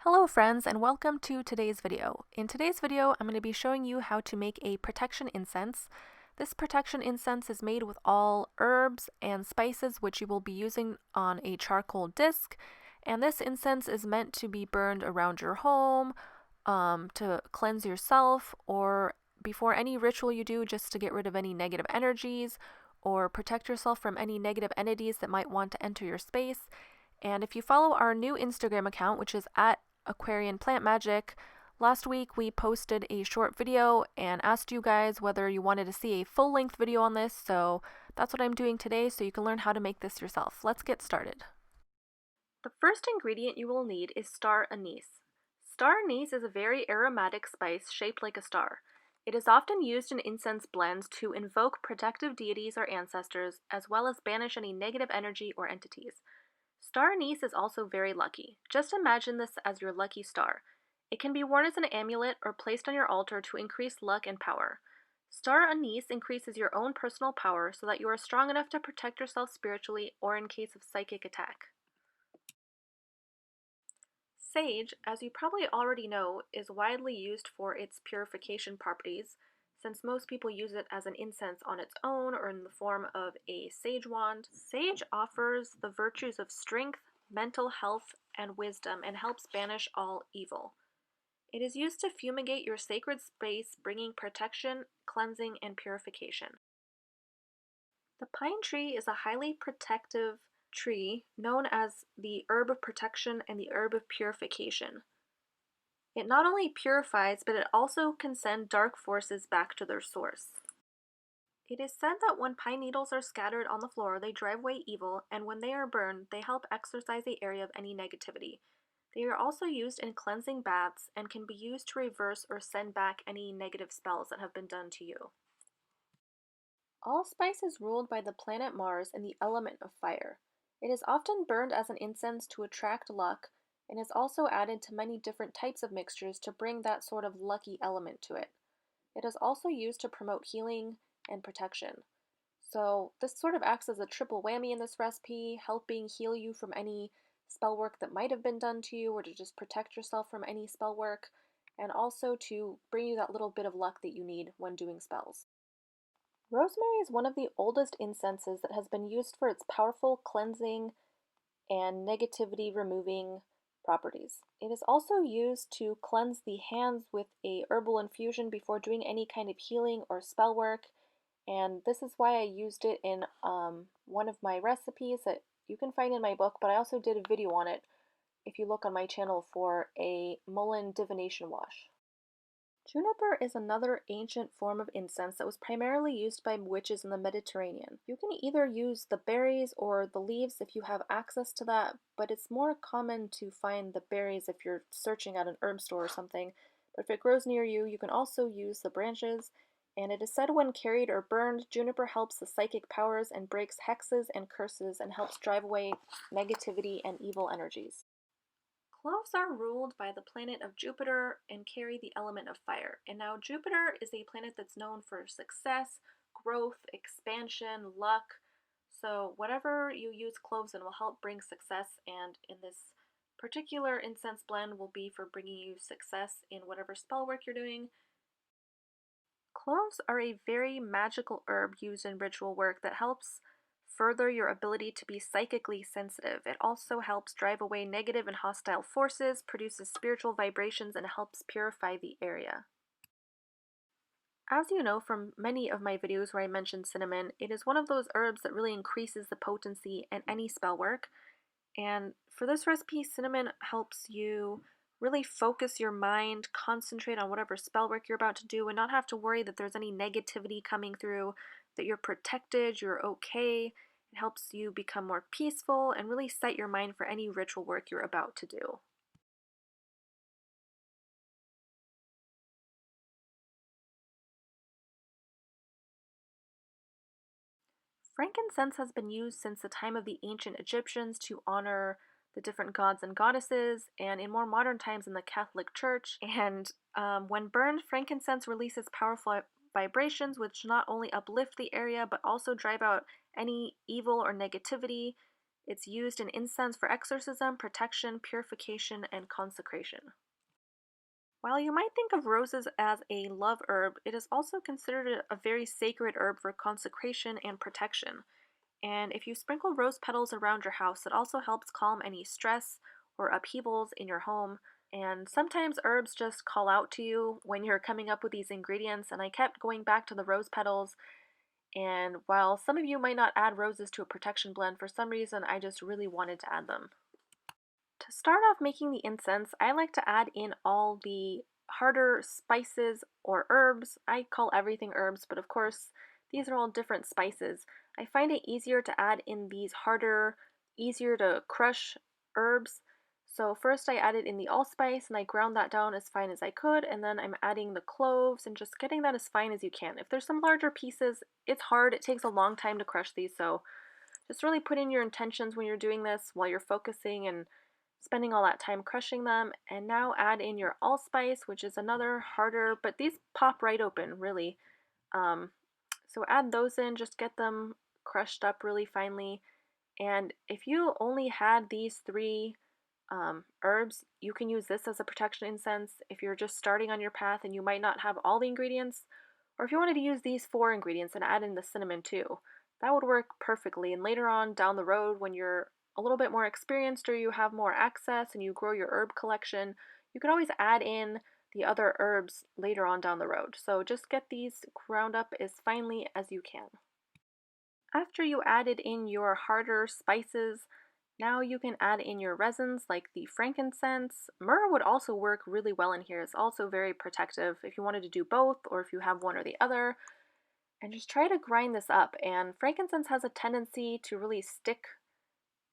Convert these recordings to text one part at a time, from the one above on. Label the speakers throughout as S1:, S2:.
S1: Hello friends, and welcome to today's video. In today's video, I'm going to be showing you how to make a protection incense. This protection incense is made with all herbs and spices which you will be using on a charcoal disc, and this incense is meant to be burned around your home, to cleanse yourself, or before any ritual you do, just to get rid of any negative energies or protect yourself from any negative entities that might want to enter your space. And if you follow our new Instagram account, which is at Aquarian Plant Magic, last week we posted a short video and asked you guys whether you wanted to see a full-length video on this, so that's what I'm doing today so you can learn how to make this yourself. Let's get started. The first ingredient you will need is star anise. Star anise is a very aromatic spice shaped like a star. It is often used in incense blends to invoke protective deities or ancestors, as well as banish any negative energy or entities. Star anise is also very lucky. Just imagine this as your lucky star. It can be worn as an amulet or placed on your altar to increase luck and power. Star anise increases your own personal power so that you are strong enough to protect yourself spiritually or in case of psychic attack. Sage, as you probably already know, is widely used for its purification properties, since most people use it as an incense on its own or in the form of a sage wand. Sage offers the virtues of strength, mental health, and wisdom and helps banish all evil. It is used to fumigate your sacred space, bringing protection, cleansing, and purification. The pine tree is a highly protective tree known as the herb of protection and the herb of purification. It not only purifies, but it also can send dark forces back to their source. It is said that when pine needles are scattered on the floor, they drive away evil, and when they are burned, they help exorcise the area of any negativity. They are also used in cleansing baths and can be used to reverse or send back any negative spells that have been done to you. Allspice is ruled by the planet Mars and the element of fire. It is often burned as an incense to attract luck, and is also added to many different types of mixtures to bring that sort of lucky element to it. It is also used to promote healing and protection. So this sort of acts as a triple whammy in this recipe, helping heal you from any spell work that might have been done to you, or to just protect yourself from any spell work, and also to bring you that little bit of luck that you need when doing spells. Rosemary is one of the oldest incenses that has been used for its powerful cleansing and negativity removing properties. It is also used to cleanse the hands with a herbal infusion before doing any kind of healing or spell work, and this is why I used it in one of my recipes that you can find in my book, but I also did a video on it if you look on my channel for a mullein divination wash. Juniper is another ancient form of incense that was primarily used by witches in the Mediterranean. You can either use the berries or the leaves if you have access to that, but it's more common to find the berries if you're searching at an herb store or something. But if it grows near you, you can also use the branches, and it is said when carried or burned, juniper helps the psychic powers and breaks hexes and curses and helps drive away negativity and evil energies. Cloves are ruled by the planet of Jupiter and carry the element of fire. And now Jupiter is a planet that's known for success, growth, expansion, luck. So whatever you use cloves in will help bring success, and in this particular incense blend will be for bringing you success in whatever spell work you're doing. Cloves are a very magical herb used in ritual work that helps further your ability to be psychically sensitive. It also helps drive away negative and hostile forces, produces spiritual vibrations, and helps purify the area. As you know from many of my videos where I mentioned cinnamon, it is one of those herbs that really increases the potency in any spell work. And for this recipe, cinnamon helps you really focus your mind, concentrate on whatever spell work you're about to do, and not have to worry that there's any negativity coming through, that you're protected, you're okay. It helps you become more peaceful and really set your mind for any ritual work you're about to do. Frankincense has been used since the time of the ancient Egyptians to honor the different gods and goddesses, and in more modern times in the Catholic Church. And when burned, frankincense releases powerful vibrations which not only uplift the area but also drive out any evil or negativity. It's used in incense for exorcism, protection, purification, and consecration. While you might think of roses as a love herb, it is also considered a very sacred herb for consecration and protection. And if you sprinkle rose petals around your house, it also helps calm any stress or upheavals in your home. And sometimes herbs just call out to you when you're coming up with these ingredients. And I kept going back to the rose petals. And while some of you might not add roses to a protection blend, for some reason I just really wanted to add them. To start off making the incense, I like to add in all the harder spices or herbs. I call everything herbs, but of course, these are all different spices. I find it easier to add in these harder, easier to crush herbs. So first I added in the allspice and I ground that down as fine as I could, and then I'm adding the cloves and just getting that as fine as you can. If there's some larger pieces, it's hard. It takes a long time to crush these, so just really put in your intentions when you're doing this while you're focusing and spending all that time crushing them. And now add in your allspice, which is another harder, but these pop right open, really. Um, so add those in, just get them crushed up really finely. And if you only had these three herbs, you can use this as a protection incense if you're just starting on your path and you might not have all the ingredients, or if you wanted to use these four ingredients and add in the cinnamon too. That would work perfectly. And later on down the road, when you're a little bit more experienced or you have more access and you grow your herb collection, you can always add in the other herbs later on down the road. So just get these ground up as finely as you can. After you added in your harder spices, now you can add in your resins like the frankincense. Myrrh would also work really well in here. It's also very protective if you wanted to do both or if you have one or the other. And just try to grind this up. And frankincense has a tendency to really stick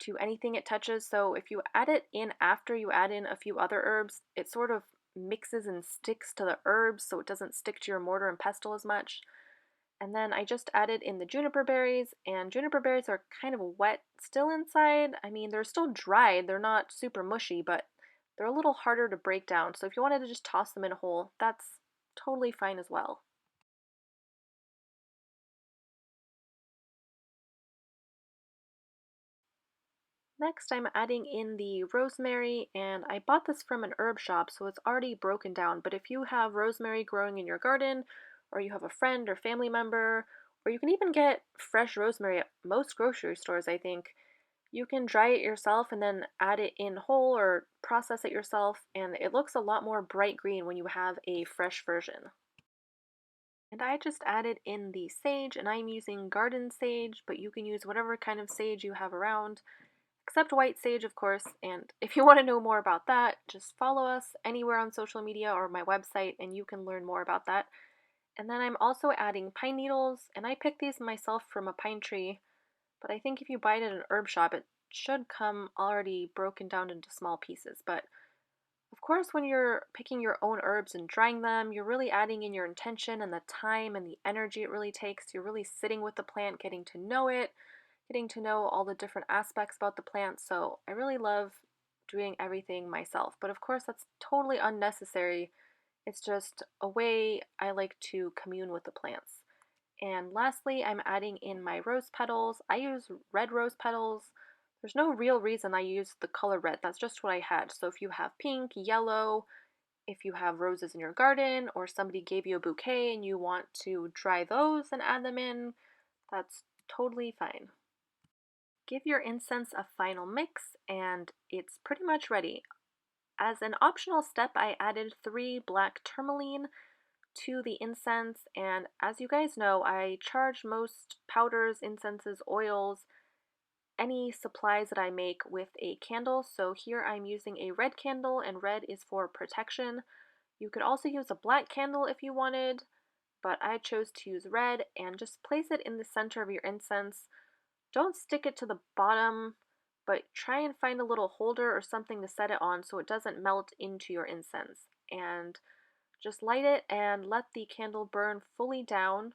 S1: to anything it touches. So if you add it in after you add in a few other herbs, it sort of mixes and sticks to the herbs so it doesn't stick to your mortar and pestle as much. And then I just added in the juniper berries, and juniper berries are kind of wet still inside. I mean, they're still dried, they're not super mushy, but they're a little harder to break down. So if you wanted to just toss them in a hole, that's totally fine as well. Next, I'm adding in the rosemary, and I bought this from an herb shop, so it's already broken down. But if you have rosemary growing in your garden, or you have a friend or family member, or you can even get fresh rosemary at most grocery stores, I think, you can dry it yourself and then add it in whole or process it yourself, and it looks a lot more bright green when you have a fresh version. And I just added in the sage, and I'm using garden sage, but you can use whatever kind of sage you have around, except white sage, of course. And if you want to know more about that, just follow us anywhere on social media or my website, and you can learn more about that. And then I'm also adding pine needles, and I picked these myself from a pine tree, but I think if you buy it at an herb shop, it should come already broken down into small pieces. But of course, when you're picking your own herbs and drying them, you're really adding in your intention and the time and the energy it really takes. You're really sitting with the plant, getting to know it, getting to know all the different aspects about the plant. So I really love doing everything myself. But of course, that's totally unnecessary. It's just a way I like to commune with the plants. And lastly, I'm adding in my rose petals. I use red rose petals. There's no real reason I use the color red. That's just what I had. So if you have pink, yellow, if you have roses in your garden, or somebody gave you a bouquet and you want to dry those and add them in, that's totally fine. Give your incense a final mix and it's pretty much ready. As an optional step, I added 3 black tourmaline to the incense, and as you guys know, I charge most powders, incenses, oils, any supplies that I make with a candle. So here I'm using a red candle, and red is for protection. You could also use a black candle if you wanted, but I chose to use red, and just place it in the center of your incense. Don't stick it to the bottom, but try and find a little holder or something to set it on so it doesn't melt into your incense. And just light it and let the candle burn fully down.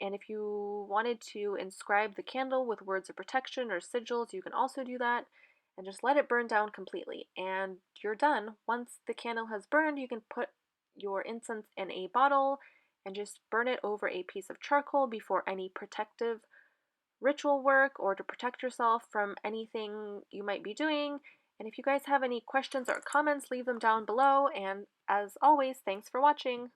S1: And if you wanted to inscribe the candle with words of protection or sigils, you can also do that. And just let it burn down completely. And you're done. Once the candle has burned, you can put your incense in a bottle and just burn it over a piece of charcoal before any protective ritual work or to protect yourself from anything you might be doing. And if you guys have any questions or comments, leave them down below. And as always, thanks for watching.